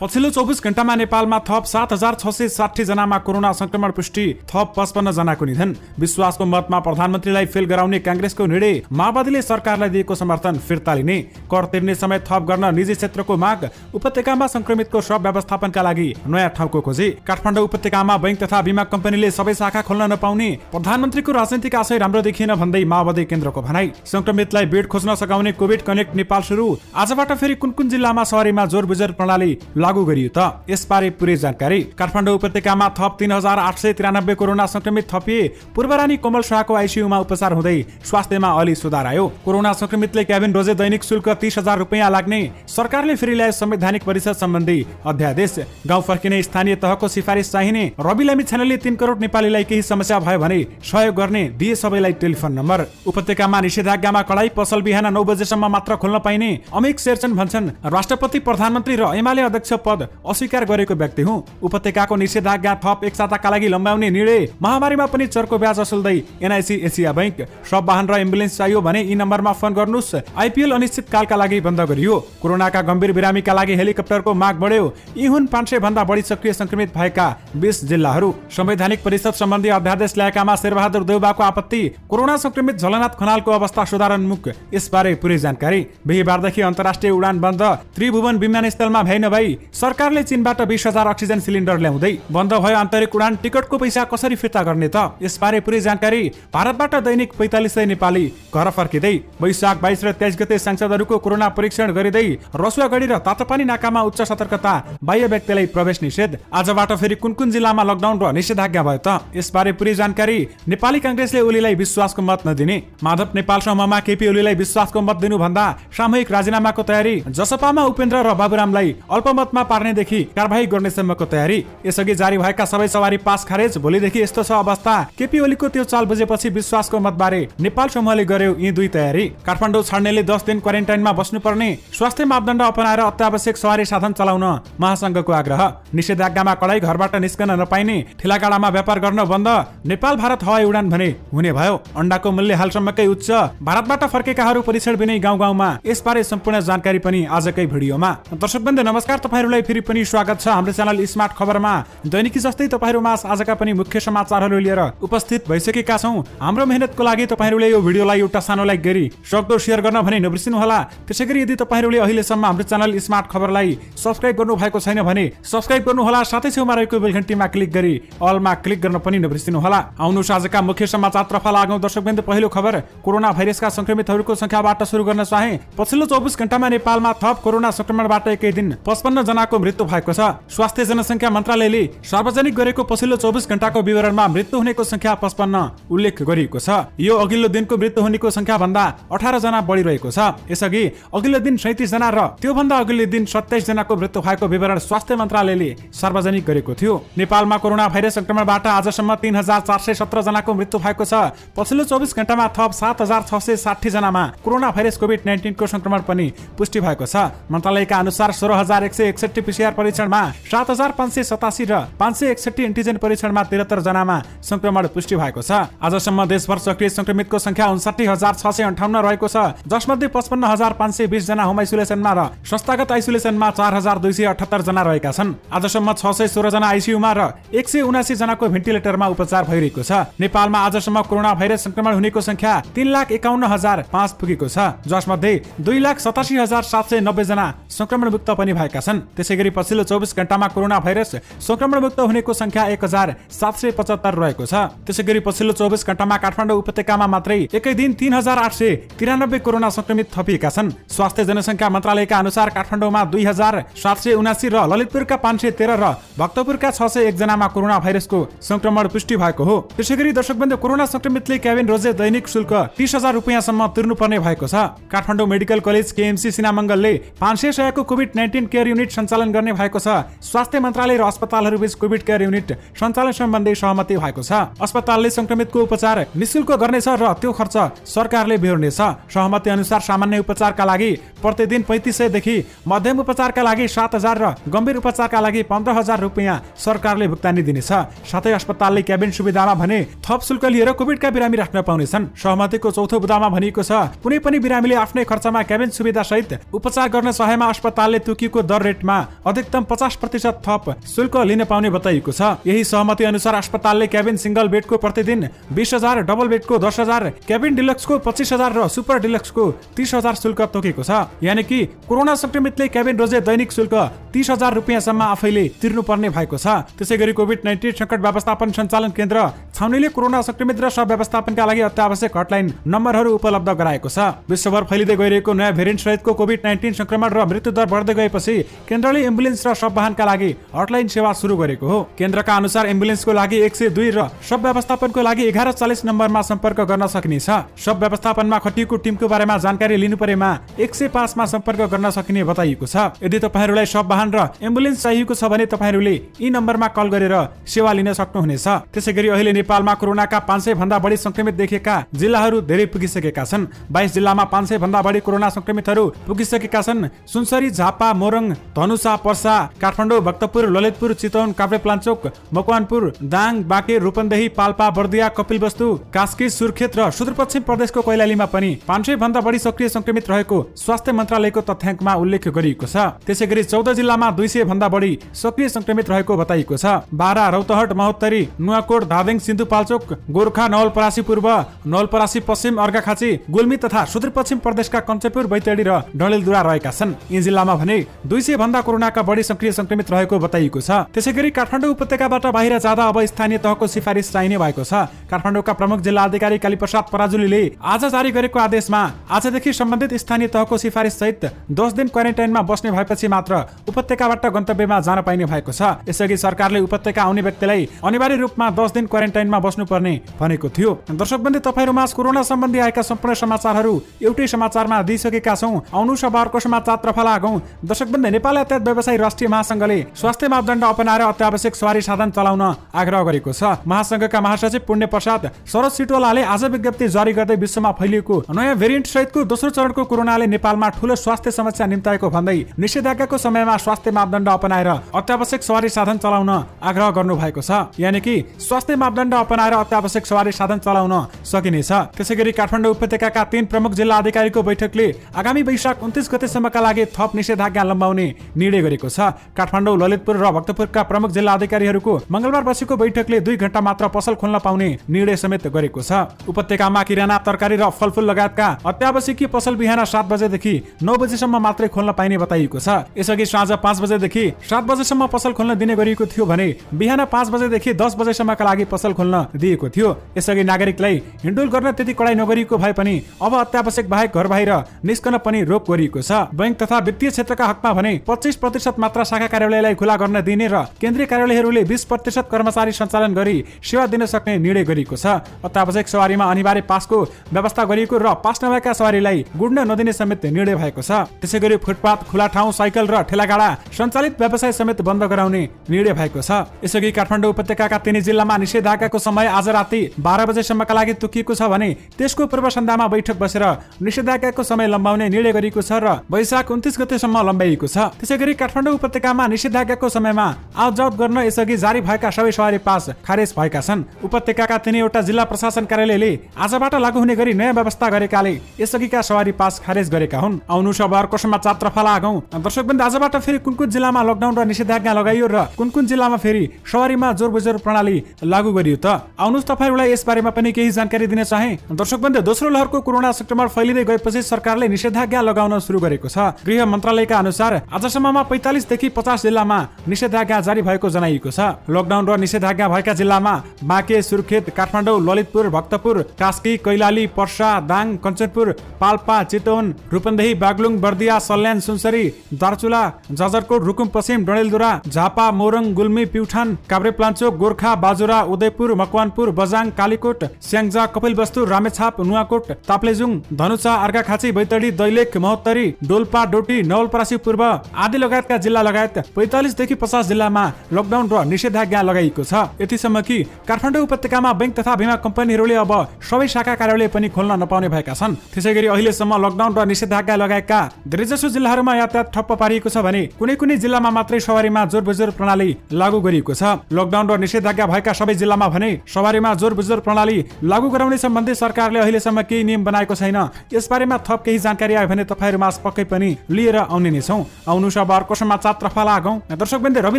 पछिल्लो 24 घण्टामा नेपालमा थप 7660 जनामा कोरोना संक्रमण पुष्टि, थप 55 जनाको निधन। विश्वासको मतमा प्रधानमन्त्रीलाई फेल गराउने कांग्रेसको निर्णय, माओवादीले सरकारलाई दिएको समर्थन फिर्ता लिने, कर तिर्ने समय थप गर्न निजी क्षेत्रको माग, उपत्यकामा संक्रमितको शव व्यवस्थापनका लागि नयाँ ठाउँको खोजी। काठमाडौँ उपत्यकामा बैंक तथा बीमा कम्पनीले सबै शाखा खोल्न नपाउने, प्रधानमन्त्रीको राजनीतिक आशय राम्रो देखिएन भन्दै माओवादी केन्द्रको भनाई। संक्रमितलाई बेड खोज्न सघाउने कोभिड कनेक्ट नेपाल सुरु। आजबाट फेरि कुन जिल्लामा शहरीमा जोर बुजर प्रणाली लागू गरियो त, यसबारे पुरै जानकारी। काठमाडौँ उपत्यकामा थप 3893 कोरोना संक्रमित थपिए। पूर्वरानी कोमल शाहको आइसियुमा उपचार हुँदै स्वास्थ्यमा अलि सुधार आयो। कोरोना संक्रमितले क्याबिन रोजे दैनिक शुल्क 30,000 रुपियाँ लाग्ने, सरकारले फेरि ल्याए संवैधानिक परिषद सम्बन्धी अध्यादेश। गाउँ फर्किने स्थानीय तहको सिफारिस चाहिने, रवि लामिछानेले 3 करोड नेपालीलाई केही समस्या भयो भने सहयोग गर्ने, दिए सबैलाई टेलिफोन नम्बर। उपत्यकामा निषेधाज्ञामा कडाई, पसल बिहान 9 बजेसम्म मात्र खोल्न पाइने। अमिक शेरचन भन्छन्, राष्ट्रपति, प्रधानमन्त्री र एमाले अध्यक्ष पद अस्वीकार गरेको व्यक्ति हुँ। उपत्यकाको निषेधाज्ञा थप 1 साताका लागि लम्ब्याउने निर्णय। महामारीमा पनि चर्को ब्याज असुल्दै एनआइसी एसिया बैंक। सब वाहन र एम्बुलेन्स चाहियो भने यी नम्बरमा फोन गर्नुस्। आइपिएल अनिश्चितकालका लागि बन्द गरियो। कोरोनाका गम्भीर बिरामीका लागि हेलिकप्टरको माग बढ्यो। यी हुन् 500 भन्दा बढी सक्रिय संक्रमित भएका 20 जिल्लाहरू। संवैधानिक परिषद सम्बन्धी अध्यादेश ल्याएकामा शेरबहादुर देउबाको आपत्ति। कोरोना संक्रमित झलनाथ खनालको अवस्था सुधारोन्मुख, यसबारे पुरै जानकारी। बिहीबारदेखि अन्तर्राष्ट्रिय उडान बन्द। त्रिभुवन विमानस्थलमा भए नभई सरकारले चीनबाट 20,000 अक्सिजन सिलिन्डर ल्याउँदै। बन्द भयो आन्तरिक उडान, टिकटको पैसा कसरी फिर्ता गर्ने त, यसबारे पुरै जानकारी। भारतबाट दैनिक 4500 नेपाली घर फर्किँदै। वैशाख 22 र 23 गते सांसदहरूको कोरोना परीक्षण गरिँदै। रसुवागढी र तातोपानी नाकामा उच्च सतर्कता, बाह्य व्यक्तिलाई प्रवेश निषेध। आजबाट फेरि कुन जिल्लामा लकडाउन र निषेधाज्ञा भयो त, यसबारे पुरै जानकारी। नेपाली कांग्रेसले ओलीलाई विश्वासको मत नदिने। माधव नेपाल समूहमा केपी ओलीलाई विश्वासको मत दिनु भन्दा सामूहिक राजीनामाको तयारी। जसपामा उपेन्द्र र बाबुरामलाई अल्पमतमा पार्नेदेखि कारबाही गर्नेसम्मको तयारी। यसअघि जारी भएका सबै सवारी पास खारेज। भोलिदेखि यस्तो छ अवस्था। केपी ओलीको त्यो चाल बुझेपछि विश्वासको मतबारे नेपाल समूहले गर्यो यी दुई तयारी। काठमाडौँ छाड्नेले 10 दिन क्वारेन्टाइनमा बस्नुपर्ने, स्वास्थ्य मापदण्ड अपनाएर अत्यावश्यक सवारी साधन चलाउन महासंघको आग्रह। निषेधाज्ञामा कडाई, घरबाट निस्कन नपाइने, ठेलागाडामा व्यापार गर्न बन्द। नेपाल भारत हवाई उडान भने हुने भयो। अण्डाको मूल्य हालसम्मकै उच्च। भारतबाट फर्केकाहरू परीक्षण बिनै गाउँ गाउँमा। यसबारे सम्पूर्ण जानकारी पनि आजकै भिडियोमा। दर्शकवृन्द नमस्कार, तपाईहरुलाई फेरि पनि स्वागत छ हाम्रो च्यानल स्मार्ट खबरमा। दैनिकी जस्तै तपाईहरुमा आजका पनि मुख्य समाचारहरू लिएर उपस्थित भइसकेका छौं। हाम्रो मेहनतको लागि तपाईहरुले यो भिडियोलाई एउटा सानो लाइक गरी सक्दो शेयर गर्न भने नबिर्सिनु होला। त्यसैगरी यदि तपाईहरुले अहिलेसम्म हाम्रो च्यानल स्मार्ट खबरलाई सब्स्क्राइब गर्नु भएको छैन भने सब्स्क्राइब गर्नु होला। साथै छेउमा रहेको बेल घण्टीमा क्लिक गरी अलमा क्लिक गर्न पनि नबिर्सिनु होला। आउनुस् आजका मुख्य समाचारतर्फ लागौं। दर्शकवृन्द, पहिलो खबर कोरोना भाइरसका संक्रमितहरूको संख्याबाट सुरु गर्न चाहे। पछिल्लो 24 घण्टामा नेपालमा थप कोरोना संक्रमणबाट एकै दिन 55 जनाको मृत्यु भएको छ। स्वास्थ्य जनसंख्या मन्त्रालयले सार्वजनिक गरेको पछिल्लो 24 घण्टाको विवरणमा मृत्यु हुनेको संख्या 55 उल्लेख गरिएको छ। यो अघिल्लो दिनको मृत्यु हुनेको संख्या भन्दा 18 जना बढी रहेको छ। यसअघि अघिल्लो दिन 37 जना र त्यो भन्दा अघिल्लो दिन 27 जनाको मृत्यु भएको विवरण स्वास्थ्य मन्त्रालयले सार्वजनिक गरेको थियो। नेपालमा कोरोना भाइरस संक्रमणबाट आजसम्म 3417 जनाको मृत्यु भएको छ। पछिल्लो 24 घण्टामा थप 7660 जनामा कोरोना भाइरस कोभिड-19 को संक्रमण पनि पुष्टि भएको छ। मन्त्रालयका अनुसार 16161 पीसीआर परीक्षणमा 7587 र 561 एन्टिजेन परीक्षणमा 73 जनामा संक्रमण पुष्टि भएको छ। आजसम्म देशभर सक्रिय संक्रमितको संख्या 59658 रहेको छ, जसमध्ये 55520 जना होम आइसोलेसनमा र संस्थागत आइसोलेसनमा 4278 जना रहेका छन्। आजसम्म 616 जना आइसियुमा र 179 जनाको भेन्टिलेटरमा उपचार भइरहेको छ। नेपालमा आजसम्म कोरोना भाइरस संक्रमण हुनेको संख्या 3,51,005 पुगेको छ, जसमध्ये 2,87,790 जना संक्रमणमुक्त पनि भएका छन्। त्यसैगरी पछिल्लो 24 घण्टामा कोरोना भाइरस संक्रमणमुक्त हुनेको संख्या 1775 रहेको छ। त्यसैगरी पछिल्लो 24 घण्टामा काठमाडौँ उपत्यकामा मात्रै एकै दिन 3893 कोरोना संक्रमित थपिएका छन्। स्वास्थ्य जनसंख्या मन्त्रालयका अनुसार काठमाडौँमा 2779 र ललितपुरका 513 र भक्तपुरका 601 जनामा कोरोना भाइरसको संक्रमण पुष्टि भएको हो। त्यसैगरी दर्शकवृन्द, कोरोना संक्रमितले क्याबिन रोजे दैनिक शुल्क 30,000 रुपियाँसम्म तिर्नुपर्ने भएको छ। काठमाडौँ मेडिकल कलेज केएमसी सिनामंगलले 500 को कोभिड-19 केयर युनिट सञ्चालन गर्ने भएको छ। स्वास्थ्य मन्त्रालय र अस्पतालहरू बीच कोभिड केयर युनिट सञ्चालन सम्बन्धी सहमति भएको छ। अस्पतालले संक्रमितको उपचार निशुल्क गर्नेछ र त्यो खर्च सरकारले बेहोर्नेछ। सहमति अनुसार सामान्य उपचारका लागि प्रतिदिन 3500 देखि मध्यम उपचारका लागि 7000 र गम्भीर उपचारका लागि 15000 रुपियाँ सरकारले भुक्तानी दिनेछ। साथै अस्पतालले क्याबिन सुविधामा भने थप शुल्क लिएर कोभिडका बिरामी राख्न पाउनेछन्। सहमतिको चौथो बुँदामा भनिएको छ, कुनै पनि बिरामीले आफ्नै खर्चमा क्याबिन सुविधा सहित उपचार गर्न चाहेमा अस्पतालले तोकिएको दर रेटमा अधिकतम 50% थप शुल्क लिन पाउने बताइएको छ। यही सहमति अनुसार अस्पतालले क्याबिन सिंगल बेडको प्रतिदिन 20,000, डबल बेडको 10,000, क्याबिन डिलक्सको 25,000 र सुपर डिलक्सको 30,000 शुल्क तोकेको छ। यानि कि कोरोना संक्रमितले क्याबिन रोजे दैनिक शुल्क 30,000 रुपियाँसम्म आफैले तिर्नुपर्ने भएको छ। त्यसैगरी कोभिड-19 संकट व्यवस्थापन सञ्चालन केन्द्र छाउनीले कोरोना संक्रमित र सब व्यवस्थापनका लागि अत्यावश्यक हटलाइन नम्बरहरू उपलब्ध गराएको छ। विश्वभर फैलिँदै गइरहेको नयाँ भेरिएन्ट सहितको कोभिड-19 संक्रमण र मृत्यु दर बढ्दै गएपछि केन्द्रले एम्बुलेन्स र सब वाहनका लागि हटलाइन सेवा सुरु गरेको हो। केन्द्रका अनुसार एम्बुलेन्सको लागि 102 र सब व्यवस्थापनको लागि 1140 नम्बरमा सम्पर्क गर्न सकिनेछ। सब व्यवस्थापनमा खटिएको टिमको बारेमा जानकारी लिनु परेमा 105 मा सम्पर्क गर्न सकिने बताइएको छ। यदि तपाईहरुलाई सब वाहन र एम्बुलेन्स चाहिएको छ भने तपाईहरुले यी नम्बरमा कल गरेर सेवा लिन सक्नुहुनेछ। त्यसैगरी अहिले नेपालमा कोरोनाका 500 भन्दा बढी संक्रमित देखिएका जिल्लाहरू धेरै पुगिसकेका छन्। 22 जिल्लामा 500 भन्दा बढी कोरोना संक्रमितहरू पुगिसकेका छन्। सुनसरी, झापा, मोरङ, धनुषा, पर्सा, काठमाडौँ, भक्तपुर, ललितपुर, चितवन, काभ्रेपलाञ्चोक, मकवानपुर, दाङ, बाँके, रूपन्देही, पाल्पा, बर्दिया, कपिलवस्तु, कास्की, सुर्खेत र सुदूरपश्चिम प्रदेशको कैलालीमा पनि 500 भन्दा बढी सक्रिय संक्रमित रहेको स्वास्थ्य मन्त्रालयको तथ्याङ्कमा उल्लेख गरिएको छ। त्यसैगरी 14 जिल्लामा 200 भन्दा बढी सक्रिय संक्रमित रहेको बताइएको छ। बारा, रौतहट, महोत्तरी, नुवाकोट, धादिङ, सिन्धुपाल्चोक, गोर्खा, नवलपरासी पूर्व, नवलपरासी पश्चिम, अर्घाखाँची, गुल्मी तथा सुदूरपश्चिम प्रदेशका कञ्चनपुर, बैतडी र डडेलधुरा रहेका छन्। यी जिल्लामा भने 200 भन्दा कोरोनाका बढी सक्रिय संक्रमित रहेको बताइएको छ। त्यसैगरी काठमाडौँ उपत्यकाबाट बाहिर जाँदा अब स्थानीय तहको सिफारिस चाहिने भएको छ। काठमाडौँका प्रमुख जिल्ला अधिकारी कालीप्रसाद पराजुलीले आज जारी गरेको आदेशमा आजदेखि सम्बन्धित स्थानीय तहको सिफारिस सहित 10 दिन क्वारेन्टाइनमा बस्ने भएपछि मात्र उपत्यकाबाट गन्तव्यमा जान पाइने भएको छ। यसअघि सरकारले उपत्यका आउने व्यक्तिलाई अनिवार्य रूपमा 10 दिन क्वारेन्टाइनमा बस्नुपर्ने भनेको थियो। दर्शकबन्दी, तपाईहरुमा कोरोना सम्बन्धी आएका सम्पूर्ण समाचारहरू एउटै समाचारमा दिइसकेका छौं। आउनुस् अब अर्को समाचारतर्फ लागौं। दर्शकबन्दी, नेपाल यातायात व्यवसायी राष्ट्रिय महासंघले स्वास्थ्य मापदण्ड अपनाएर अत्यावश्यक सवारी साधन चलाउन आग्रह गरेको छ। महासंघका महासचिव पुण्य प्रसाद सरोज सिटोलाले आज विज्ञप्ति जारी गर्दै विश्वमा फैलिएको नयाँ भेरिएन्ट सहितको दोस्रो चरणको कोरोनाले नेपालमा ठूलो स्वास्थ्य समस्या निम्ताएको भन्दै निषेधाज्ञाको समयमा स्वास्थ्य मापदण्ड अपनाएर अत्यावश्यक सवारी साधन चलाउन आग्रह गर्नु भएको छ। यानि कि स्वास्थ्य मापदण्ड अपनाएर अत्यावश्यक सवारी साधन चलाउन सकिनेछ। त्यसैगरी काठमाडौँ उपत्यकाका 3 प्रमुख जिल्ला अधिकारीको बैठकले आगामी वैशाख 29 गतेसम्मका लागि थप निषेधाज्ञा लम्बाउने निर्णय गरेको छ। काठमाडौँ, ललितपुर र भक्तपुरका प्रमुख जिल्ला अधिकारीहरूको मंगलबार बसेको बैठकले 2 घण्टा मात्र पसल खोल्न पाउने निर्णय समेत गरेको छ। उपत्यकामा किराना, तरकारी र फलफूल लगायतका अत्यावश्यकीय पसल बिहान 7 बजेदेखि 9 बजेसम्म मात्रै खोल्न पाइने बताइएको छ। यसअघि साँझ 5 बजेदेखि 7 बजेसम्म पसल खोल्न दिने गरिएको थियो भने बिहान 5 बजेदेखि 10 बजेसम्मका लागि पसल खोल्न दिएको थियो। यसअघि नागरिकलाई हिँडडुल गर्न त्यति कडाइ नगरिएको भए पनि अब अत्यावश्यक बाहेक घर बाहिर निस्कन पनि रोक गरिएको छ। बैंक तथा वित्तीय क्षेत्रका हकमा भने 25% मात्र शाखा कार्यालयलाई खुला गर्न दिने र केन्द्रीय कार्यालयहरूले 20% कर्मचारी सञ्चालन गरी सेवा दिन सक्ने निर्णय गरिएको छ। अत्यावश्यक सवारीमा अनिवार्य पासको व्यवस्था गरिएको र पास नभएका सवारीलाई गुड्न नदिने समेत निर्णय भएको छ। त्यसैगरी फुटपाथ, खुला ठाउँ, साइकल र ठेलागाडा सञ्चालित व्यवसाय समेत बन्द गराउने निर्णय भएको छ। यसअघि काठमाडौँ उपत्यकाका 3 जिल्लामा निषेधाज्ञाको समय आज राति 12 बजेसम्मका लागि तोकिएको छ भने त्यसको पूर्व सन्ध्यामा बैठक बसेर निषेधाज्ञाको समय लम्बाउने निर्णय गरिएको छ र वैशाख 29 गतेसम्म लम्बाइएको छ। त्यसैगरी काठमाडौँ उपत्यकामा निषेधाज्ञाको समयमा आवजावत गर्न यसअघि जारी भएका सबै सवारी पास खारेज भएका छन्। उपत्यकाका 3वटा जिल्ला प्रशासन कार्यालयले आजबाट लागू हुने गरी नयाँ व्यवस्था गरेकाले यसअघिका सवारी पास खारेज गरेका हुन्। आउनुस् अब अर्को समाचारतर्फ लागौं। दर्शकबन्दी, आजबाट फेरि कुन जिल्लामा लकडाउन र निषेधाज्ञा लगाइयो र कुन जिल्लामा फेरि सवारीमा जोरबुजोर प्रणाली लागू गरियो त आउनुस् तपाईहरुलाई यस बारेमा पनि केही जानकारी दिन चाहे। दर्शकबन्दी, दोस्रो लहरको कोरोना संक्रमण फैलिँदै गएपछि सरकारले निषेधाज्ञा लगाउन सुरु गरेको छ। गृह मन्त्रालयका अनुसार आजसम्ममा 45 देखि 50 जिल्लामा निषेधाज्ञा जारी भएको जनाइएको छ। लकडाउन र निषेधाज्ञा भएका जिल्लामा बाँके, सुर्खेत, काठमाडौँ, ललितपुर, भक्तपुर, कास्की, कैलाली, पर्सा, दाङ, कञ्चनपुर, पाल्पा, चितवन, रूपन्देही, बागलुङ, बर्दिया, सल्यान, सुनसरी, दार्चुला, जाजरकोट, रुकुम पश्चिम, डडेलधुरा, झापा, मोरङ, गुल्मी, प्युठान, काभ्रेपलाञ्चोक, गोर्खा, बाजुरा, उदयपुर, मकवानपुर, बजाङ, कालीकोट, स्याङ्जा, कपिलवस्तु, रामेछाप, नुवाकोट, ताप्लेजुङ, धनुषा, अर्घाखाँची, बैतडी, दैलेख, महोत्तरी, डोल्पा, डोटी, नवलपरासी पूर्व आदि लगायतका जिल्ला लगायत 45 देखि 50 जिल्लामा लकडाउन र निषेधाज्ञा लगाइएको छ। यतिसम्म कि काठमाडौँ उपत्यकामा बैंक तथा बीमा कम्पनीहरूले अब सबै शाखा कार्यालय पनि खोल्न नपाउने भएका छन्। त्यसैगरी अहिलेसम्म लकडाउन र निषेधाज्ञा लगाएका धेरैजसो जिल्लाहरूमा यातायात ठप्प पारिएको छ भने कुनै जिल्लामा मात्रै सवारीमा जोरबुजोर प्रणाली लागू गरिएको छ। लकडाउन र निषेधाज्ञा भएका सबै जिल्लामा भने सवारीमा जोरबुजोर प्रणाली लागू गराउने सम्बन्धी सरकारले अहिलेसम्म केही नियम बनाएको छैन। यसबारेमा थप केही जानकारी आयो भने तपाईहरुमा पक्कै पनि लिएर आउने नै छौं। आउनुस् अब अर्को समाचार तर्फ लागौं। दर्शकवृन्द, रवि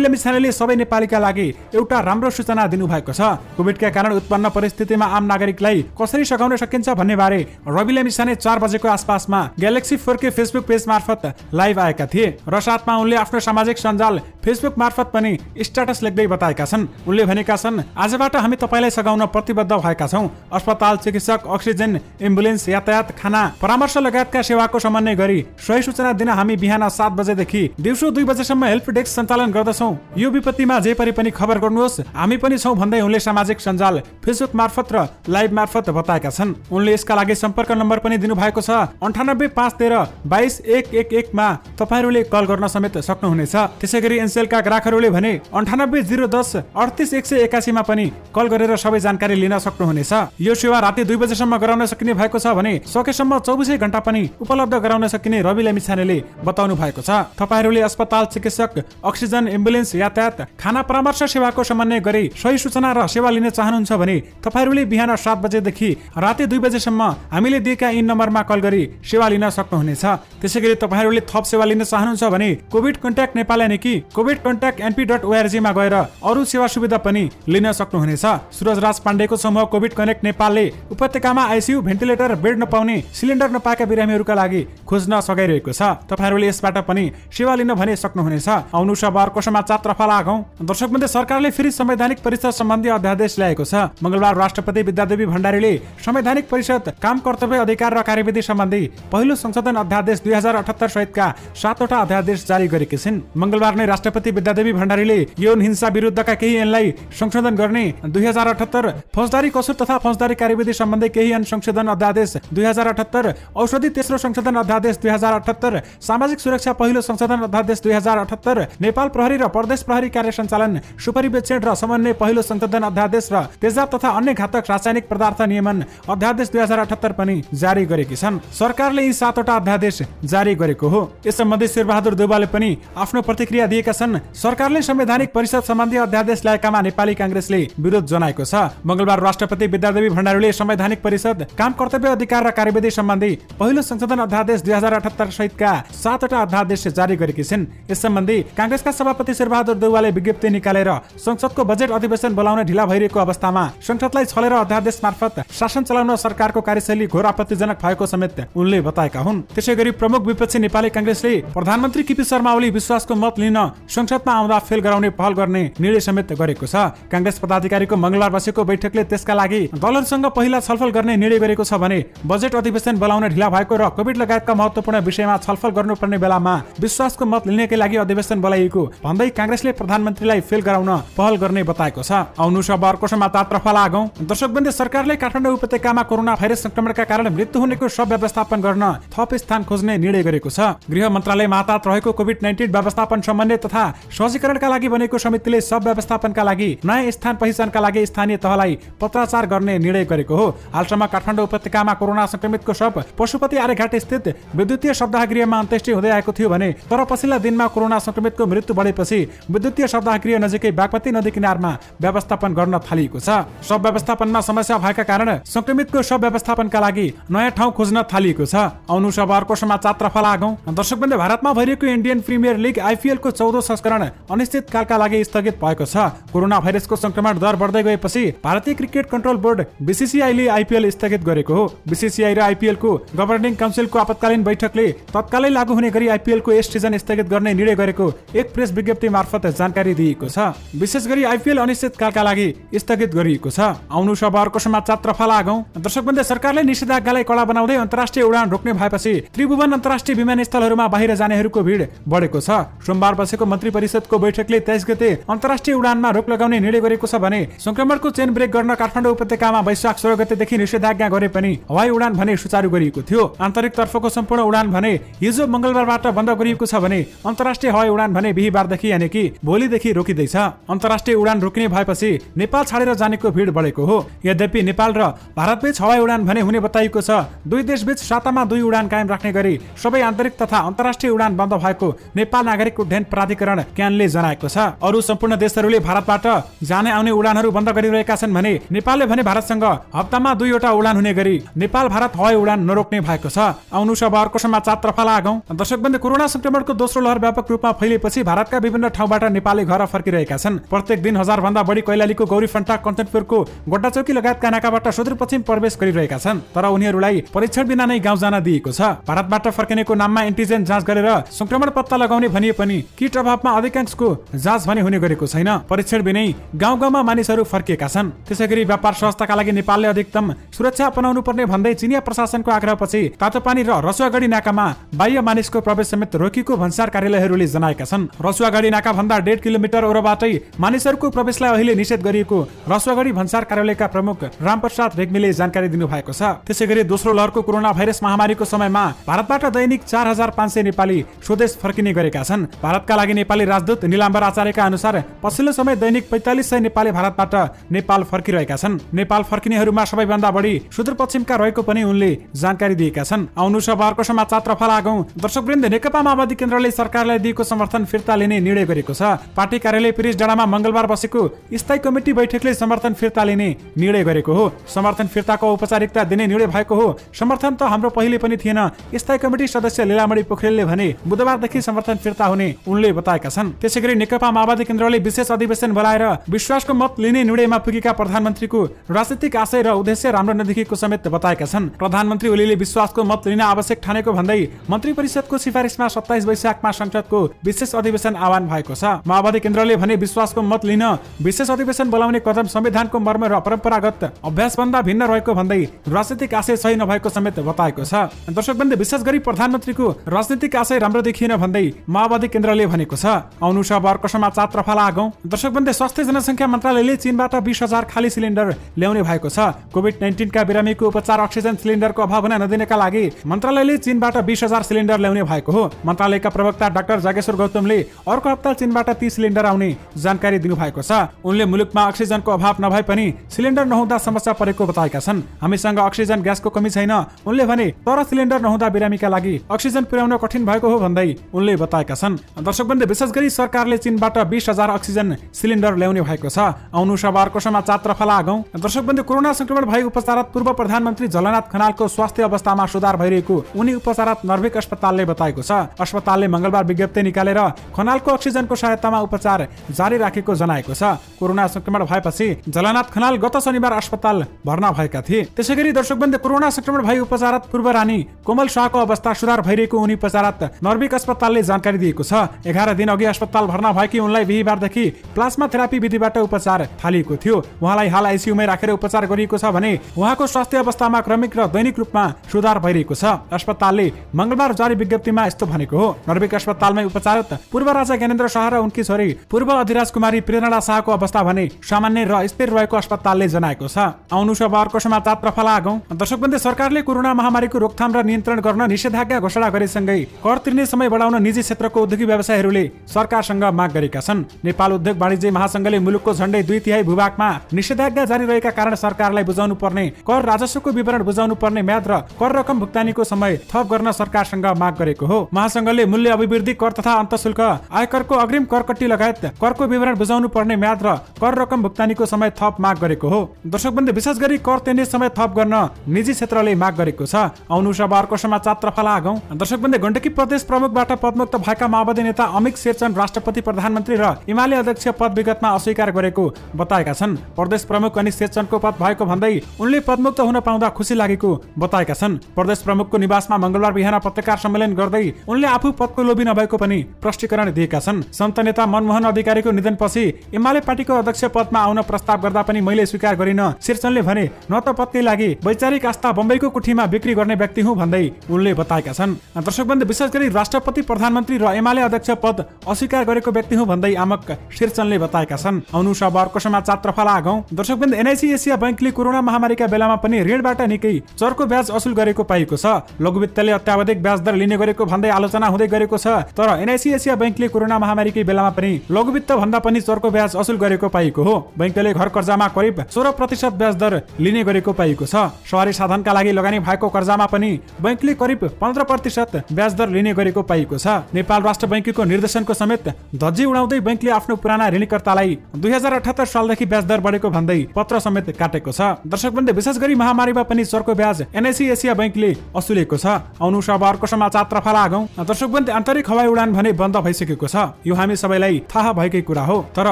लामिछानेले सबै नेपालीका लागि एउटा राम्रो सूचना दिनुभएको छ। कोभिडका कारण उत्पन्न परिस्थितिमा आम नागरिकलाई कसरी सघाउन सकिन्छ भन्ने बारे रवि लामिछाने 4 बजेको आसपासमा ग्यालेक्सी 4 फेसबुक पेज मार्फत लाइभ आएका थिए र साथमा उनले आफ्नो सामाजिक सञ्जाल फेसबुक मार्फत पनि स्ट्याटस लेख्दै बताएका छन्। उनले भनेका छन्, आजबाट हामी तपाईलाई सघाउन प्रतिबद्ध भएका छौं। अस्पताल, चिकित्सक, अक्सिजन, एम्बुलेन्स, यातायात, खाना, परामर्श लगायतका सेवाको समन्वय गरी सही सूचना दिन हामी बिहान 7 बजेदेखि दिउँसो 2 बजेसम्म हेल्प डेस्क सञ्चालन गर्दछौं। यो विपत्तिमा जे परे पनि खबर गर्नुहोस्, हामी पनि छौं भन्दै उनले सामाजिक सञ्जाल फेसबुक मार्फत र लाइभ मार्फत बताएका छन्। उनले यसका लागि सम्पर्क नम्बर पनि दिनुभएको छ। 98 513 22 111 मा तपाईहरूले कल गर्न समेत सक्नुहुनेछ। त्यसैगरी एनसेलका ग्राहकहरूले भने 98 010 38 181 मा पनि कल गरेर सबै जानकारी लिन सक्नुहुनेछ। यो सेवा राति 2 बजेसम्म गराउन सकिने भएको छ भने सकेसम्म 24 घण्टा पनि उपलब्ध गराउन सकिने रवि लामिछानेले बताउनु भएको छ। तपाईहरूले अस्पताल, चिकित्सक, अक्सिजन, एम्बुलेन्स, यातायात, खाना, परामर्श सेवाको समन्वय गरी सही सूचना र सेवा लिन चाहनुहुन्छ भने तपाईहरूले बिहान 7 बजेदेखि राति 2 बजेसम्म हामीले दिएका यी नम्बरमा कल गरी सेवा लिन सक्नुहुनेछ। त्यसैगरी तपाईहरूले थप सेवा लिन चाहनुहुन्छ भने कोभिड कन्ट्याक्ट नेपाल यानि कि covidcontact.np.org मा गएर अरू सेवा सुविधा पनि लिन सक्नुहुनेछ। सुरजराज पाण्डेको समूह कोभिड कनेक्ट नेपालले उपत्यकामा आइसियु, भेन्टिलेटर, बेड नपाउने, सिलिन्डर नपाएका बिरामीहरूका लागि खोज्न सघाइरहेको छ। तपाईहरूले यसबाट पनि सेवा लिन भने सक्नुहुनेछ। आउनु अब अर्को समाचार तर्फ लागौं। दर्शकवृन्द, सरकारले फेरि संवैधानिक परिषद सम्बन्धी अध्यादेश ल्याएको छ। मंगलबार राष्ट्रपति विद्यादेवी भण्डारीले संवैधानिक परिषद, काम, कर्तव्य, अधिकार र कार्यविधि सम्बन्धी पहिलो संशोधन अध्यादेश 2078 सहितका 7 वटा अध्यादेश जारी गरेकी छिन्। मंगलबार नै राष्ट्रपति विद्यादेवी भण्डारीले यौन हिंसा विरुद्धका केही ऐनलाई संशोधन गर्ने 2078, फौजदारी कसुर तथा फौजदारी कार्यविधि सम्बन्धी केही ऐन संशोधन अध्यादेश 2078, औषधि तेस्रो संशोधन अध्यादेश 2078, सामाजिक सुरक्षा पहिलो संशोधन अध्यादेश 2078, नेपाल प्रहरी र प्रदेश प्रहरी कार्य सञ्चालन, सुपरिवेक्षण र समन्वय पहिलो संशोधन अध्यादेश र तेजाब तथा अन्य घातक रासायनिक पदार्थ नियमन अध्यादेश 2078 पनि जारी गरेकी छन्। सरकारले यी 7 वटा अध्यादेश जारी गरेको हो। यस सम्बन्धी शेरबहादुर देउवाले पनि आफ्नो प्रतिक्रिया दिएका छन्। सरकारले संवैधानिक परिषद सम्बन्धी अध्यादेश ल्याएकामा नेपाली कांग्रेसले विरोध जनाएको छ। मंगलबार राष्ट्रपति विद्यादेवी भण्डारीले संवैधानिक परिषद, काम, कर्तव्य, अधिकार र कार्यविधि सम्बन्धी पहिलो संशोधन अध्यादेश 2078 सहितका 7 वटा अध्यादेश जारी गरेकी छिन्। यस सम्बन्धी कांग्रेसका सभापति शेरबहादुर देउवाले विज्ञप्ति निकालेर संसदको बजेट अधिवेशन बोलाउन ढिला भइरहेको अवस्थामा संसदलाई छलेर अध्यादेश मार्फत शासन चलाउन सरकारको कार्यशैली घोर आपत्तिजनक भएको समेत उनले बताएका हुन्। त्यसैगरी प्रमुख विपक्षी नेपाली कांग्रेसले प्रधानमन्त्री केपी शर्मा ओली विश्वासको मत लिन संसदमा आउँदा फेल गराउने पहल गर्ने निर्णय समेत गरेको छ। कांग्रेस पदाधिकारीको मंगलबार बसेको बैठकले त्यसका लागि दलहरूसँग पहिला छलफल गर्ने निर्णय गरेको छ भने बजेट अधिवेशन बोलाउन ढिला भएको र कोभिड लगायतका महत्त्वपूर्ण विषयमा छलफल गर्नुपर्ने बेलामा विश्वासको मत लिनकै लागि अधिवेशन बोलाइएको भन्दै कांग्रेसले प्रधानमन्त्रीलाई फेल गराउन पहल गर्ने बताएको छ। आउनु अब अर्को समाचार तर्फ लागौं। दर्शकवृन्द, सरकारले काठमाडौँ उपत्यकामा कोरोना भाइरस संक्रमणका कारण मृत्यु हुनेको सब व्यवस्थापन गर्न थप स्थान खोज्ने निर्णय गरेको छ। गृह मन्त्रालय मातहत रहेको कोभिड-19 व्यवस्थापन समन्वय तथा सहजीकरणका लागि बनेको समितिले सब व्यवस्थापनका लागि नयाँ स्थान पहिचानका लागि स्थानीय तहलाई पत्राचार गर्ने निर्णय गरेको हो। हालसम्म काठमाडौँ उपत्यकामा कोरोना संक्रमितको शव पशुपति आर्यघाट स्थित विद्युतीय शवदाहगृहमा अन्त्येष्टि हुँदै आएको थियो भने तर पछिल्ला दिनमा कोरोना संक्रमितको मृत्यु बढेपछि विद्युतीय शवदाहगृह नजिकै बागमती नदी किनारमा व्यवस्थापन गर्न थालिएको छ। शव व्यवस्थापनमा समस्या भएका कारण संक्रमितको शव व्यवस्थापनका लागि नयाँ ठाउँ खोज्न थालिएको छ। आउनु अब अर्को समाचार तर्फ लागौं। दर्शकवृन्द, भारतमा भइरहेको इन्डियन प्रिमियर लिग आइपिएल को 14औं संस्करण अनिश्चित कालका लागि स्थगित भएको छ। कोरोना भाइरसको संक्रमण दर बढ्दै गएपछि भारतीय क्रिकेट कन्ट्रोल बोर्ड बीसीसीआईले आइपिएल स्थगित गरेको हो। बीसीसीआई र आइपिएल को गभर्निङ काउन्सिलको आपतकालीन बैठकले तत्कालै लागू हुने गरी आइपिएल को यस सिजन स्थगित गर्ने निर्णय गरेको एक प्रेस विज्ञप्ति मार्फत जानकारी दिएको छ। विशेष गरी आइपिएल अनिश्चित कालका लागि स्थगित गरिएको छ। आउनु अब अर्को समाचार तर्फ लागौं। दर्शकवृन्द, सरकारले निषेधाज्ञालाई कडा बनाउँदै अन्तर्राष्ट्रिय उडान रोक्ने भएपछि त्रिभुवन अन्तर्राष्ट्रिय विमानस्थलहरूमा बाहिर जानेहरूको भिड बढेको छ। सोमबार बसेको मन्त्री परिषदको बैठकले 23 गते अन्तर्राष्ट्रिय उडानमा रोक लगाउने निर्णय गरेको छ भने संक्रमणको चेन ब्रेक गर्न काठमाडौँ उपत्यकामा वैशाख 16 गतेदेखि निषेधाज्ञा गरे पनि हवाई उडान भने सुचारू गरिएको थियो। आन्तरिक तर्फको सम्पूर्ण उडान भने हिजो मंगलबारबाट बन्द गरिएको छ भने अन्तर्राष्ट्रिय हवाई उडान भने बिहीबारदेखि यानि कि भोलिदेखि रोकिँदैछ। अन्तर्राष्ट्रिय उडान रोकिने भएपछि नेपाल छाडेर जानेको भिड बढेको हो। यद्यपि नेपाल र भारतबीच हवाई उडान भने हुने बताइएको छ। दुई देशबीच सातामा 2 उडान कायम राख्ने गरी सबै आन्तरिक तथा अन्तर्राष्ट्रिय उडान बन्द भएको नेपाल नागरिक उड्डयन प्राधिकरण क्यानले जनाएको छ। अरू सम्पूर्ण देशहरूले भारतबाट जाने आउने उडानहरू बन्द गरिरहेका छन् भने नेपालले भने भारतसँग हप्तामा 2 वटा उडान हुने गरी नेपाल भारत हवाई उडान नरोक्ने भएको छ। आउनु अब अर्को समाचार तर्फ लागौं। दर्शकवृन्द, कोरोना संक्रमणको कोरोनाको दोस्रो लहर व्यापक रूपमा फैलिएपछि भारतका विभिन्न ठाउँबाट नेपाली घर फर्किरहेका छन्। प्रत्येक दिन 1000 भन्दा बढी कैलालीको गौरीफन्टा, कञ्चनपुरको गोड्डाचौकी लगायतका नाकाबाट सुदूरपश्चिम प्रवेश गरिरहेका छन्, तर उनीहरूलाई परीक्षण बिना नै गाउँ जान दिएको छ। भारतबाट फर्किनेको नाममा एन्टिजेन जाँच गरेर संक्रमण पत्ता लगाउने भनिए पनि किट अभावमा अधिकांशको जाँच भने हुने गरेको छैन। परीक्षण बिनै गाउँ गाउँमा मानिसहरू फर्किएका छन्। त्यसैगरी व्यापार सहजताका लागि नेपालले अधिकतम सुरक्षा अपनाउनु पर्ने भन्दै चिनिया प्रशासनको आग्रहपछि तातोपानी र रसुवागढी नाकामा बाह्य मानिसको प्रवेश समेत रोकिएको भन्सार कार्यालयहरूले जनाएका छन्। रसुवागढी नाका भन्दा 1.5 किलोमिटर ओरबाटै मानिसहरूको प्रवेशलाई अहिले निषेध गरिएको रसुवागढी भन्सार कार्यालयका प्रमुख रामप्रसाद रेग्मीले जानकारी दिनुभएको छ। त्यसैगरी दोस्रो लहरको कोरोना भाइरस महामारीको समयमा भारतबाट दैनिक 4500 नेपाली स्वदेश फर्किने गरेका छन्। भारतका लागि नेपाली राजदूत निलाम्बर आचार्यका अनुसार पछिल्लो समय दैनिक 4500 नेपाली भारतबाट नेपाल फर्किरहेका छन्। नेपाल फर्किनेहरूमा सबैभन्दा बढी सुदूरपश्चिमका रहेको पनि उनले जानकारी दिएका छन्। आउनु सबहरुको समाचारतर्फ लागौं। दर्शकवृन्द, नेकपा माओवादी केन्द्रले सरकारलाई दिएको समर्थन फिर्ता लिने निर्णय गरेको छ। पार्टी कार्यालय पिरिस डाँडामा मंगलबार बसेको स्थायी कमिटी बैठकले समर्थन फिर्ता लिने निर्णय गरेको हो। समर्थन फिर्ताको औपचारिकता दिने निर्णय भएको हो। समर्थन त हाम्रो पहिले पनि थिएन, स्थायी कमिटी सदस्य लीलामणि पोखरेलले भने। बुधबारदेखि समर्थन फिर्ता हुने उनले बताएका छन्। त्यसैगरी नेकपा माओवादी केन्द्रले विशेष अधिवेशन बोलाएर विश्वासको मत लिने निर्णयमा पुगेका प्रधानमन्त्रीको राजनीतिक आशय र उद्देश्य राम्रो नदेखिएको समेत बताएका छन्। प्रधानमन्त्री ओलीले विश्वासको मत लिन आवश्यक ठानेको भन्दै मन्त्री परिषदको सिफारिसमा 27 वैशाखमा संसदको विशेष अधिवेशन आह्वान भएको छ। माओवादी केन्द्रले भने विश्वासको मत लिन विशेष अधिवेशन बोलाउने कदम संविधानको मर्म र परम्परागत अभ्यासभन्दा भिन्न रहेको भन्दै राजनीतिक आशय सही नभएको समेत बताएको छ। दर्शकवृन्द, विशेष गरी प्रधानमन्त्रीको राजनीतिक आशय राम्रो देखिएन भन्दै माओवादी केन्द्रले भनेको छ। आउनु सब अर्को समाचारतर्फ लागौं। दर्शकवृन्द, स्वास्थ्य जनसङ्ख्या मन्त्रालयले चीनबाट 20,000 खाली सिलिन्डर ल्याउने भएको छ। कोभिड-19 का बिरामीको उपचार अक्सिजन सिलिन्डरको अभाव हुन नदिनका लागि मन्त्रालयले चीनबाट 20,000 सिलिन्डर ल्याउने भएको हो। मन्त्रालयका प्रवक्ता डाक्टर जागेश्वर गौतमले अर्को हप्ता चीनबाट 30 सिलिन्डर आउने जानकारी दिनुभएको छ। उनले मुलुकमा अक्सिजनको अभाव नभए पनि सिलिन्डर नहुँदा समस्या परेको बताएका छन्। हामीसँग अक्सिजन ग्यासको कमी छैन उनले भने, तर सिलिन्डर नहुँदा बिरामीका लागि अक्सिजन पुर्याउन कठिन भएको हो भन्दै उनले बताएका छन्। दर्शकवृन्द, विशेष गरी सरकारले चीनबाट 20,000 अक्सिजन सिलिन्डर ल्याउने भएको छ। आउनु सबहरुको समाचारतर्फ लागौं। दर्शकवृन्द, कोरोना संक्रमण भई उपचाररत पूर्व प्रधानमन्त्री झलनाथ खनालको स्वास्थ्य अवस्थामा सुधार भइरहेको उनी उपचाररत नर्भिक अस्पतालले बताएको छ। अस्पतालले मंगलबार विज्ञप्ति निकालेर खनालको अक्सिजनको सहायतामा उपचार जारी राखेको जनाएको छ। कोरोना संक्रमण भएपछि झलनाथ खनाल गत शनिबार अस्पताल भर्ना भएका थिए। त्यसैगरी दर्शकवृन्द, कोरोना संक्रमण भई उपचाररत पूर्व रानी कोमल शाहको अवस्था सुधार भइरहेको उनी उपचाररत नर्भिक अस्पतालले जानकारी दिएको छ। 11 दिन अघि अस्पताल भर्ना भएकी उनलाई बिहीबारदेखि प्लाज्मा थेरापी विधिबाट उपचार थालिएको थियो। उहाँलाई हाल आइसियुमै राखेर उपचार गरिएको छ भने उहाँको स्वास्थ्य अवस्थामा क्रमिक र दैनिक रूपमा सुधार भइरहेको छ। अस्पतालले मंगलबार जारी विज्ञप्तिमा यस्तो भनेको हो। नर्भिक अस्पतालमै उपचाररत पूर्व राजा ज्ञानेन्द्र शाह र उनकी छोरी पूर्व अधिराज कुमारी प्रेरणा शाहको अवस्था भने सामान्य र स्थिर रहेको अस्पतालले जनाएको छ। आउनु सबहरुको समाचारतर्फ लागौं। दर्शकवृन्द, सरकारले कोरोना महामारीको रोकथाम र नियन्त्रण गर्न निषेधाज्ञा घोषणा गरेसँगै कर तिर्ने समय बढाउन निजी क्षेत्रको उद्योगी व्यवसायीहरूले सरकारसँग माग गरेका छन्। नेपाल उद्योग वाणिज्य महासंघले मुलुकको झण्डै 2/3 भूभागमा निषेधाज्ञा जारी रहेका कारण सरकारलाई बुझाउनु पर्ने कर राजस्वको विवरण बुझाउनु पर्ने म्याद र कर रकम भुक्तानीको समय थप गर्न सरकारसँग माग गरेको हो। महासंघले मूल्य अभिवृद्धि कर तथा अन्तःशुल्क, आयकरको अग्रिम करकट्टी लगायत करको विवरण बुझाउनु पर्ने म्याद र कर रकम भुक्तानीको समय थप माग गरेको हो। दर्शकवृन्द, विशेष गरी कर तिर्ने समय थप गर्न निजी क्षेत्रले माग गरेको छ। आउनु सबहरुको समाचारतर्फ लागौं। दर्शकवृन्द, गण्डकी प्रदेश प्रमुखबाट पदमुक्त भएका माओवादी नेता अमित शेरचन राष्ट्रपति, प्रधानमन्त्री र एमाले अध्यक्ष पद विगतमा अस्वीकार गरेको बताएका छन्। प्रदेश प्रमुख अनि शेरचनको पद भएको भन्दै उनले पदमुक्त हुन पाउँदा खुसी लागेको बताएका छन्। प्रदेश प्रमुखको निवासमा मंगलबार बिहान पत्रकार सम्मेलन गर्दै उनले आफू पदको लोभी नभएको पनि प्रष्टीकरण दिएका छन्। सन्त नेता मनमोहन अधिकारीको निधनपछि एमाले पार्टीको अध्यक्ष पदमा आउन प्रस्ताव गर्दा पनि मैले स्वीकार गरिन, शेरचनले भने। न त पदकै लागि वैचारिक आस्था बम्बईको कुठीमा बिक्री गर्ने व्यक्ति हुँ भन्दै उनले बताएका छन्। दर्शकवृन्द, विशेष गरी राष्ट्रपति, प्रधानमन्त्री र एमाले अध्यक्ष पद अस्वीकार गरेको व्यक्ति हुँ भन्दै आमक शेरचनले बताएका छन्। आउनु सबहरुको समाचारतर्फ लागौं। दर्शकवृन्द, एनआईसी एसिया बैंकले कोरोना महामारीका बेलामा पनि ऋणबाट निकै चर्को ब्याज असुल गरेको पाइएको छ। लघु वित्तले अत्यावधिक ब्याज दर लिने गरेको भन्दै आलोचना हुँदै गरेको छ, तर एनआईसी एसिया बैंकले कोरोना महामारीकै बेलामा पनि लघु वित्त भन्दा पनि चर्को ब्याज असुल गरेको पाइएको हो। बैंकले घर कर्जामा करिब 16% ब्याज दर लिने गरेको पाइएको छ। शहरी साधनका लागि लगानी भएको कर्जामा पनि बैंकले करिब 15% ब्याज दर लिने गरेको पाइएको छ। नेपाल राष्ट्र बैंकको निर्देशनको समेत धज्जी उडाउँदै बैंकले आफ्नो पुराना ऋणकर्तालाई 2078 सालदेखि ब्याज दर बढेको भन्दै पत्र समेत काटेको छ। दर्शकवृन्द, विशेष गरी महामारीमा पनि चर्को ब्याज एनआईसी एसिया बैंकले असुलेको छ। आउनु सबहरुको समाचारतर्फ लागौं। दर्शकवृन्द, सम्बन्धी आन्तरिक हवाई उडान भने बन्द भइसकेको छ। यो हामी सबैलाई थाहा भएकै कुरा हो। तर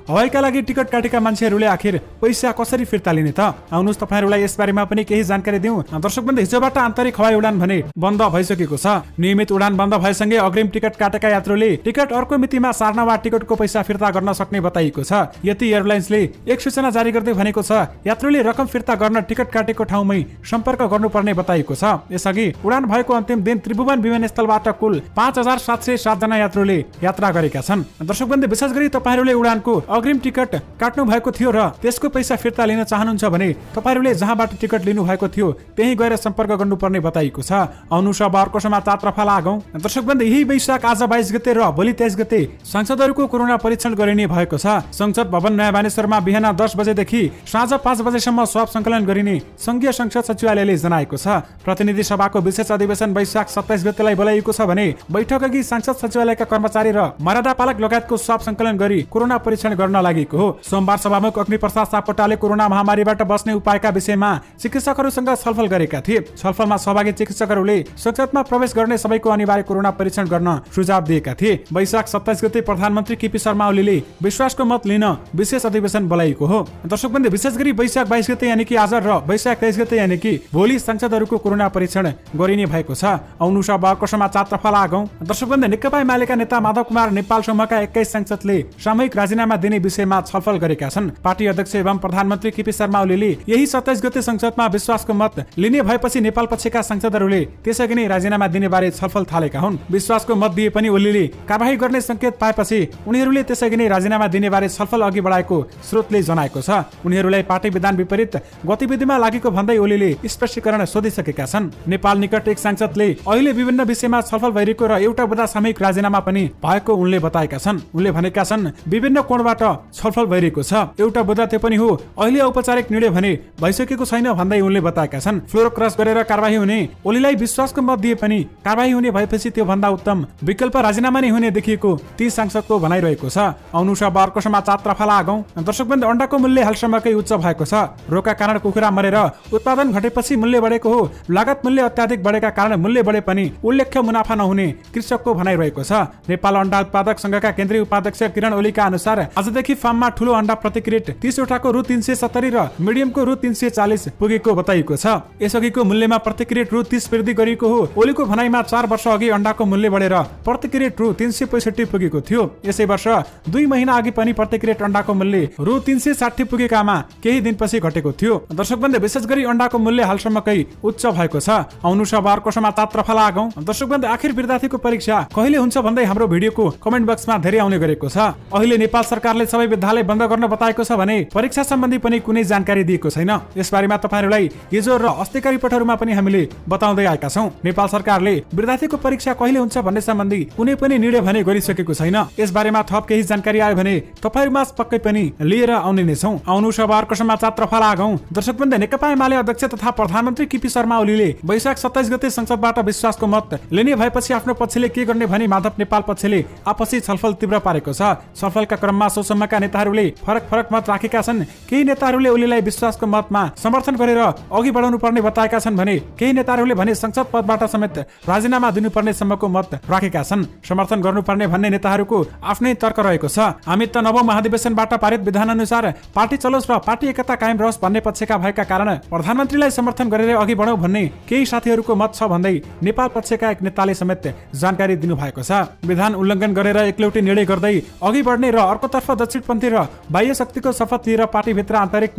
हवाईका लागि टिकट काटेका मान्छेहरूले आखिर पैसा कसरी फिर्ता लिने त? आउनुहोस् तपाईहरुलाई यसबारेमा पनि केही जानकारी दिउँ। दर्शकवृन्द, हिजोबाट आन्तरिक हवाई उडान भने बन्द भइसकेको छ। नियमित उडान बन्द भएसँगै अग्रिम टिकट काटेका यात्रुले टिकट अर्को मितिमा सार्न वा टिकटको पैसा फिर्ता गर्न सक्ने बताइएको छ। यति एयरलाइन्सले एक सूचना जारी गर्दै भनेको छ, यात्रुले रकम फिर्ता गर्न टिकट काटेको ठाउँमै सम्पर्क गर्नुपर्ने बताइएको छ। यसअघि उडान भएको अन्तिम दिन त्रिभुवन विमानस्थलबाट कुल 5707 जना यात्रुले यात्रा गरेका छन्। दर्शकवृन्द, विशेष गरी तपाईहरुले उडानको अग्रिम टिकट काट्नु भएको थियो र त्यसको पैसा फिर्ता लिन चाहनुहुन्छ भने तपाईहरुले जहाँबाट टिकट लिनु भएको थियो त्यही गएर सम्पर्क गर्नुपर्ने बताइएको छ। आउनुहोस् अब अर्को समाचारतर्फ लागौं। दर्शकवृन्द, यही वैशाख आज 22 गते र भोलि 23 गते सांसदहरूको कोरोना परीक्षण गरिने भएको छ। संसद भवन नयाँ बानेश्वरमा बिहान 10 बजेदेखि साँझ 5 बजेसम्म स्वाब संकलन गरिने संघीय संसद सचिवालयले जनाएको छ। प्रतिनिधि सभाको विशेष अधिवेशन वैशाख 27 गतेलाई बोलाइएको छ भने बैठक अघि सांसद सचिवालयका कर्मचारी र मर्यादा पालक लगायतको स्वाब संकलन गरी कोरोना परीक्षण गर्न लागेको हो। सोमबार सभामुख अग्निप्रसाद सापकोटाले कोरोना महामारीबाट बस्ने उपायका विषयमा चिकित्सकहरूसँग छलफल गरेका थिए। छलफलमा सहभागी चिकित्सकहरूले संसदमा प्रवेश गर्ने सबैको अनिवार्य कोरोना परीक्षण गर्न सुझाव दिएका थिए। वैशाख 27 गते प्रधानमन्त्री केपी शर्मा ओलीले विश्वासको मत लिन विशेष अधिवेशन बोलाइएको हो। दर्शकवृन्द, विशेष गरी वैशाख 22 गते यानि कि आज र वैशाख 23 गते यानि कि भोलि सांसदहरूको कोरोना परीक्षण गरिने भएको छ। आउनुहोस् अब अर्को समाचारतर्फ लागौं। दर्शकवृन्द, नेकपा एमालेका नेता माधव कुमार नेपाल समूहका 21 सांसदले सामूहिक राजीनामा दिने विषयमा छलफल गरेका छन्। पार्टी अध्यक्ष एवं प्रधानमन्त्री केपी शर्मा ओलीले यही 27 गते संसदमा विश्वासको मत लिने भएपछि नेपाल पक्षका सांसदहरूले त्यसअघि नै राजीनामा दिने बारे छलफल थालेका हुन्। विश्वासको मत दिए पनि ओलीले कारबाही गर्ने संकेत पाएपछि उनीहरूले त्यसअघि नै राजीनामा दिने बारे छलफल अघि बढाएको स्रोतले जनाएको छ। उनीहरूलाई पार्टी विधान विपरीत गतिविधिमा लागेको भन्दै ओलीले स्पष्टीकरण सोधिसकेका छन्। नेपाल निकट एक सांसदले अहिले विभिन्न विषयमा छलफल भइरहेको र एउटा बुदा सामूहिक राजीनामा पनि भएको उनले बताएका छन्। उनले भनेका छन्, विभिन्न कोणबाट छलफल भइरहेको छ, एउटा बुदा त्यो पनि हो, अहिले औपचारिक निर्णय भने भइसकेको छैन भन्दै उनले बताएका छन्। फ्लोर क्रस गरेर कारबाही हुने, ओलीलाई विश्वासको मत दिए पनि कारबाही हुने भएपछि त्यो भन्दा उत्तम विकल्प राजीनामा नै हुने देखिएको ती सांसदको भनाइरहेको छ। आउनुहोस् अब अर्को समाचारतर्फ लागौं। दर्शकवृन्द, अन्डाको मूल्य हालसम्मकै उच्च भएको छ। रोगका कारण कुखुरा मरेर उत्पादन घटेपछि मूल्य बढेको हो। लागत मूल्य अत्याधिक बढेका कारण मूल्य बढे पनि उल्लेख्य मुनाफा नहुने कृषकको भनाइरहेको छ। नेपाल अन्डा उत्पादक संघका केन्द्रीय उपाध्यक्ष किरण ओलीका अनुसार आजदेखि फार्ममा ठूलो अन्डा प्रति क्रेट 30 वटाको रु 370 र मिडियमको रु 340 पुगेको बताइएको छ। यसअघिको मूल्यमा प्रति क्रेट रु 30 वृद्धि गरिएको हो। ओलीको भनाइमा 4 वर्ष अघि अन्डाको मूल्य बढेर प्रति क्रेट रु 365 पुगेको थियो। यसै वर्ष 2 महिना अघि पनि प्रति क्रेट अन्डाको मूल्य रु 360 पुगेकामा केही दिनपछि घटेको थियो। दर्शकवृन्द, विशेष गरी अन्डाको मूल्य हालसम्मकै उच्च भएको छ। आउनुहोस् अब अर्को समाचारतर्फ लागौं। दर्शकवृन्द, आखिर विद्यार्थीको परीक्षा कहिले हुन्छ भन्दै हाम्रो भिडियोको कमेन्ट बक्समा धेरै आउने गरेको छ। अहिले नेपाल सरकारले सबै विद्यालय बन्द गर्न बताएको छ भने परीक्षा सम्बन्धी पनि कुनै जानकारी दिएको छैन। यसबारेमा तपाईहरुलाई हिजो र अस्तिका रिपोर्टहरुमा पनि हामीले बताउँदै आएका छौं। नेपाल सरकारले विद्यार्थीको परीक्षा कहिले हुन्छ भन्ने सम्बन्धी कुनै पनि निर्णय भने गरिसकेको छैन। यसबारेमा थप केही जानकारी आयो भने तपाईहरुमा पक्कै पनि लिएर आउने नै छौं। आउनुहोस् अब अर्को समाचारतर्फ लागौं। दर्शकवृन्द, नेकपा एमाले अध्यक्ष तथा प्रधानमन्त्री केपी शर्मा ओलीले वैशाख 27 गते संसदबाट विश्वासको मत लिने भएपछि आफ्नो पक्षले के गर्ने भनी माधव नेपाल पक्षले आपसी छलफल तीव्र पारेको छ। छलफलका क्रममा सोसम्मका नेताहरूले फरक मत राखेका छन्। केही नेताहरूले ओलीलाई विश्वासको मतमा समर्थन गरेर अघि बढाउनु पर्ने बताएका छन् भने केही नेताहरूले भने संसद पदबाट समेत राजीनामा दिनुपर्ने सम्मको मत राखेका छन्। समर्थन गर्नुपर्ने भन्ने नेताहरूको आफ्नै तर्क रहेको छ। हामी त नवौं महाधिवेशनबाट पारित विधान अनुसार पार्टी चलोस् र पार्टी एकता कायम रहोस् भन्ने पक्षका भएका कारण प्रधानमन्त्रीलाई समर्थन गरेर अघि बढौं भन्ने केही साथीहरूको मत छ भन्दै नेपाल पक्षका एक नेताले समेत जानकारी दिनु भएको छ। विधान उल्लङ्घन गरेर एकलौटी निर्णय गर्दै अघि बढ्ने र अर्कोतर्फ दक्षिणपन्थी र बाह्य शक्तिको शपथ लिएर पार्टीभित्र आन्तरिक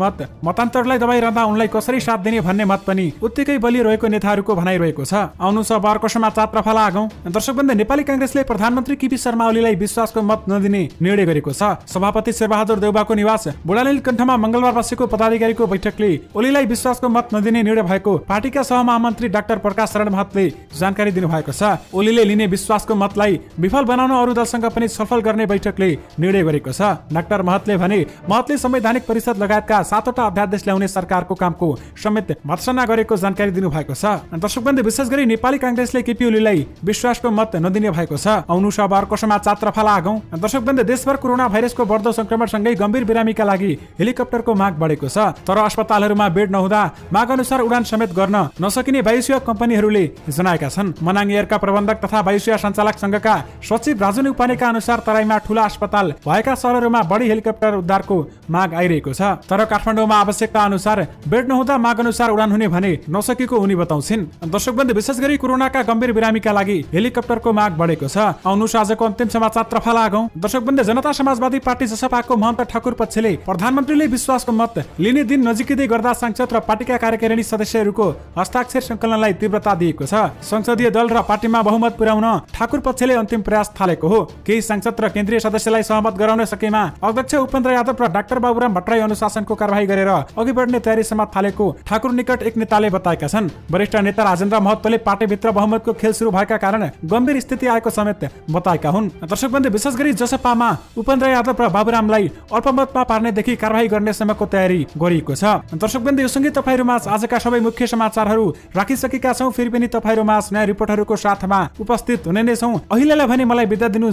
मतान्तरलाई दबाइरहँदा उनलाई कसरी साथ दिने भन्ने मत पनि उत्तिकै बलिरहेको नेताहरूको भनाइरहेको छ। आउनुहोस् अब अर्को समाचारतर्फ लागौं। दर्शकवृन्द, नेपाली कांग्रेसले प्रधानमन्त्री केपी शर्मा ओलीलाई विश्वासको मत नदिने निर्णय गरेको छ। सभापति शेरबहादुर देउबाको निवास बुढानीलकण्ठमा मंगलबार बसेको पदाधिकारीको बैठकले ओलीलाई विश्वासको मत नदिने निर्णय भएको पार्टीका सहमहामन्त्री डाक्टर प्रकाश शरण महतले जानकारी दिनुभएको छ। ओलीले लिने विश्वासको मतलाई विफल बनाउन अरू दलसँग पनि छलफल गर्ने बैठकले निर्णय गरेको छ। डाक्टर महतले भने महतले संवैधानिक परिषद लगायतका 7 वटा अध्यादेश ल्याउने सरकारको कामको समेत भर्त्सना गरेको जानकारी दिनुभएको छ। दर्शकवृन्द, विशेष गरी नेपाली कांग्रेसले केपी ओलीलाई विश्वासको मत नदिने भएको छ। आउनुहोस् अब अर्को समाचारतर्फ लागौं। दर्शकवृन्द, देशभर कोरोना भाइरसको बढ्दो संक्रमणसँगै गम्भीर बिरामीका लागि हेलिकप्टरको माग बढेको छ। तर अस्पतालहरूमा बेड नहुँदा माग अनुसार उडान समेत गर्न नसकिने वायुसेवा कम्पनीहरूले जनाएका छन्। मनाङ एयरका प्रबन्धक तथा वायुसेना सञ्चालक संघका सचिव राजु न्युपानेका अनुसार तराईमा ठूला अस्पताल भएका शहरहरूमा बढी हेलिकप्टर उद्धारको माग आइरहेको छ। तर काठमाडौँमा आवश्यकता अनुसार बेड नहुँदा माग अनुसार उडान हुने भने नसकेको उनी बताउँछिन्। दर्शकबन्धु, विशेष गरी कोरोनाका गम्भीर बिरामीका लागि हेलिकप्टरको माग बढेको छ। आउनुहोस् आजको अन्तिम समाचारतर्फ लागौं। दर्शकबन्धु, जनता समाजवादी पार्टी जसपाको महन्त ठाकुर पक्षले प्रधानमन्त्रीले विश्वासको मत लिने दिन नजिकै गर्दा सांसद र पार्टीका कार्यकारिणी सदस्यहरूको हस्ताक्षर संकलनलाई तीव्रता दिएको छ। संसदीय दल र पार्टीमा बहुमत पुर्याउन ठाकुर पक्षले अन्तिम प्रयास थालेको हो। केही सांसद र केन्द्रीय सदस्यलाई सहमत गराउन सकेमा अध्यक्ष उपेन्द्र यादव र डाक्टर बाबुराम भट्टराई अनुशासनको कारबाही गरेर अघि बढ्ने तयारी समात थालेको ठाकुर निकट एक नेताले बताएका छन्। वरिष्ठ नेता राजेन्द्र महतोले पार्टीभित्र बहुमतको खेल सुरु भएका कारण गम्भीर स्थिति आएको समेत बताएका हुन्। दर्शकबन्धु, विशेष गरी जसपामा उपेन्द्र यादव र बाबुरामलाई अल्पमतमा पार्नेदेखि कारबाही गर्ने सम्मको तयारी गरिएको छ। दर्शकबन्धु, यो सँगै तपाईहरुमाझ आजका सबै मुख्य समाचारहरू राखिसकेका छौं। फेरि पनि तपाईहरुमाझ नयाँ रिपोर्टहरूको साथमा उपस्थित हुने नै छौं। अहिलेलाई भने मलाई बिदा दिनु।